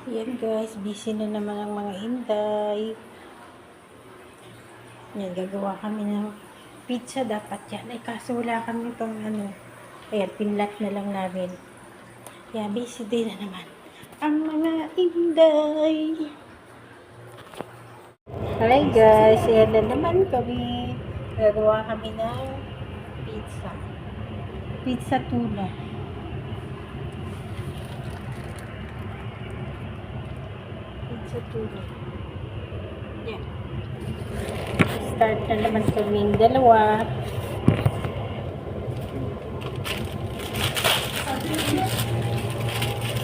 Yan guys, busy na naman ang mga inday. Yan, gagawa kami ng pizza dapat yan. Ay, kaso wala kami itong ayan, pinlat na lang namin. Yan, busy din na naman ang mga inday. Hi guys, yan na naman kami. Gagawa kami ng pizza. Pizza tuna. Pizza tuna. Yan. Start na naman kaming dalawa.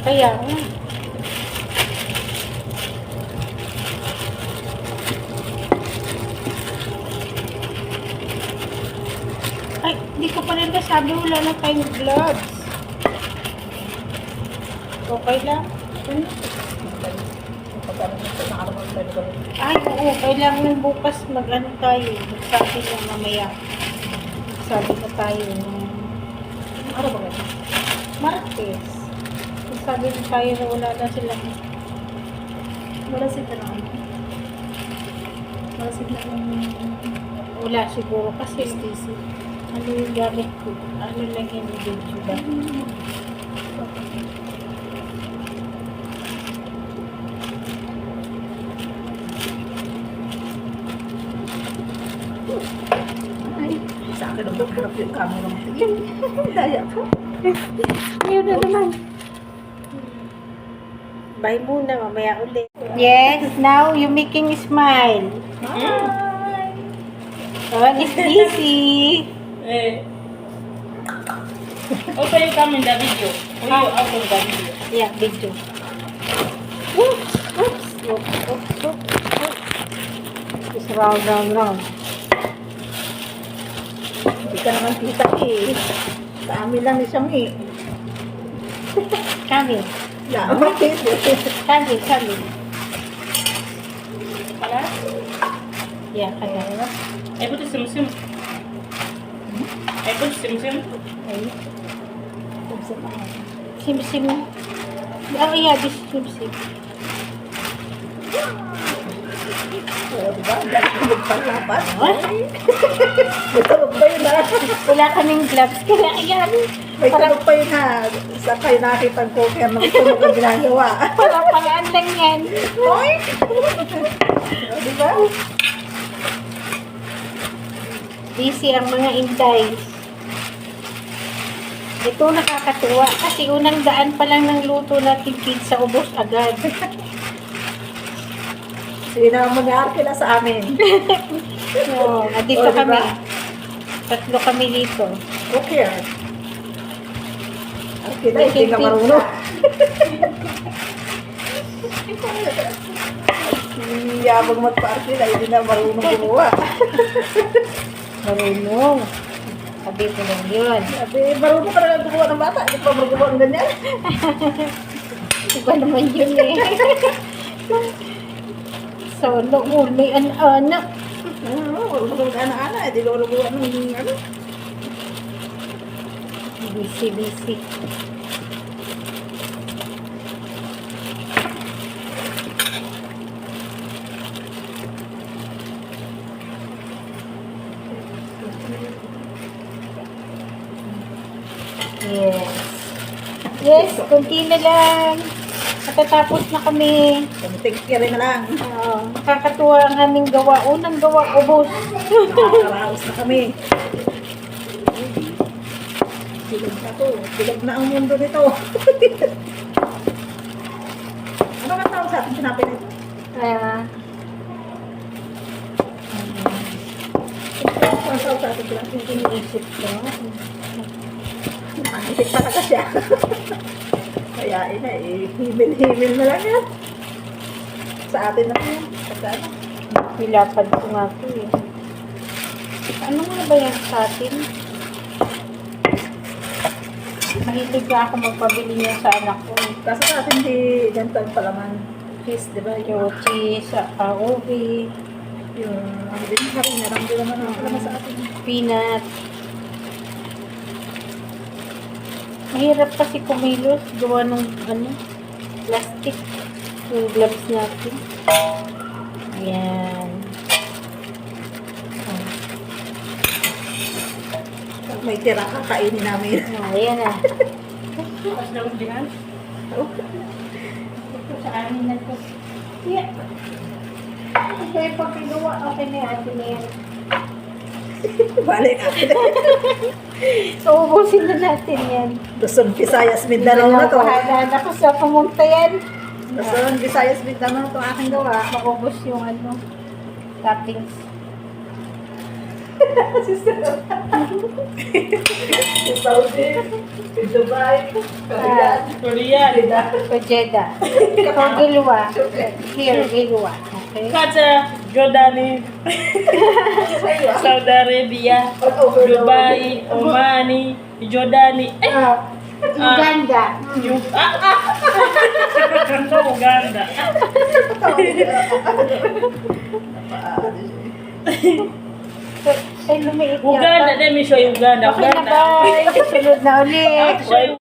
Kaya nga. Ay, hindi ko pa rin sabi wala na tayong gloves. Okay lang. Ay, oo. Kailangan bukas mag-ano tayo. Magsabi na mamaya. Magsabi na tayo. Ano ba ito? Martes. Magsabi na tayo na wala na sila. Wala sila na ano? Wala sila Wala siguro kasi ano yung gamit ko? Ano lang yung video ba? Ay, sa akin ang harap yung camera mo. Daya po. Ayun na naman. Bye muna, mamaya ulit. Yes, now you making smile. Hi! Oh, it's easy. Also, you come in the video. Or you out of the video. Yeah, video. Oops, oops, oops, oops, oops, oops. Just round, round, round. Hindi ka naman kita eh. Sa amin lang isang eh. Coming, Laman eh. coming, coming. Kala? Yeah, kaya. I put sim-sim. I put sim-sim. Ay, sim-sim. Oh, yeah, this sim-sim. O, diba? Dahil ko magpalapat. What? Matulog pa yun ha. Wala kaming gloves, kaya yan. May tulog pa yun ha. Sa kayo nakita ko kaya magtulog ang ginagawa. Parang lang yan. Hoy! O, diba? Busy ang mga inday. Ito nakakatuwa kasi unang daan pa lang ng luto natin pizza, ubos agad. Sige na mag-aarke na sa amin. So, dito O, diba? kami. Tatlo kami dito. Okay ah. Arke na, hindi ka marunong. Yabang magpa-arke na, hindi na marunong gumawa. Marunong. Sabi ko lang yun. Sabi, marunong ka na gumawa ng bata, hindi pa magawa ng ganyan. Iba naman yun eh. So, noon may anak. Marunong ka na, hindi ko gumawa ng ano. Busy, busy. Yes. Yes, kunti na lang. Matatapos na kami. Take care na lang. Nakakatuwa ang aming gawa. Unang gawa, ubos. Nakakaraos na kami. Silog na to. Silog na ang mundo nito. Ano nga tawag sa ating sinabi nito? Ano ang tawag sa ating sinabi nito? Iniisip ko. Isip talaga siya. Kaya ina eh, himil-himil na lang yan. Sa atin na yan. Sa ano? Hilapad ko nga ito eh. Ano nga ba yan sa atin? Mahilig na ako magpabili niya sa anak ko. Kasi sa atin di ganito ang palaman. Fish, di ba? Yung cheese, ubi, Yung ang din harina lang din naman ang palaman sa atin. peanut. Mahirap kasi kumilos, gawa ng plastic. Yung gloves natin. Ayan. May tira kakainin namin. Ayan na. Tapos daw dinan. Ito sa amin na to. Yeah. Okay, pag pinuwa, okay na yan. Atin na yan. Balik natin. So, ubusin na natin yan. Luzon, Visayas, Mindanao na to. Bahala na ko sa pumunta yan. Luzon, Visayas, Mindanao na to aking gawa. Maubos yung ano, toppings. Si Saudi, si Dubai, Korea. Korean. So, Jeddah. So, Gilwa. Here, Gilwa. Okay? Kaca, Jordani, Saudi Arabia, Dubai, Omani, Jordani. Uganda. Yung, Ano, Uganda. So, lumiit Uganda, let me show you Uganda. Okay na, bye. Susunod na ulit. Show you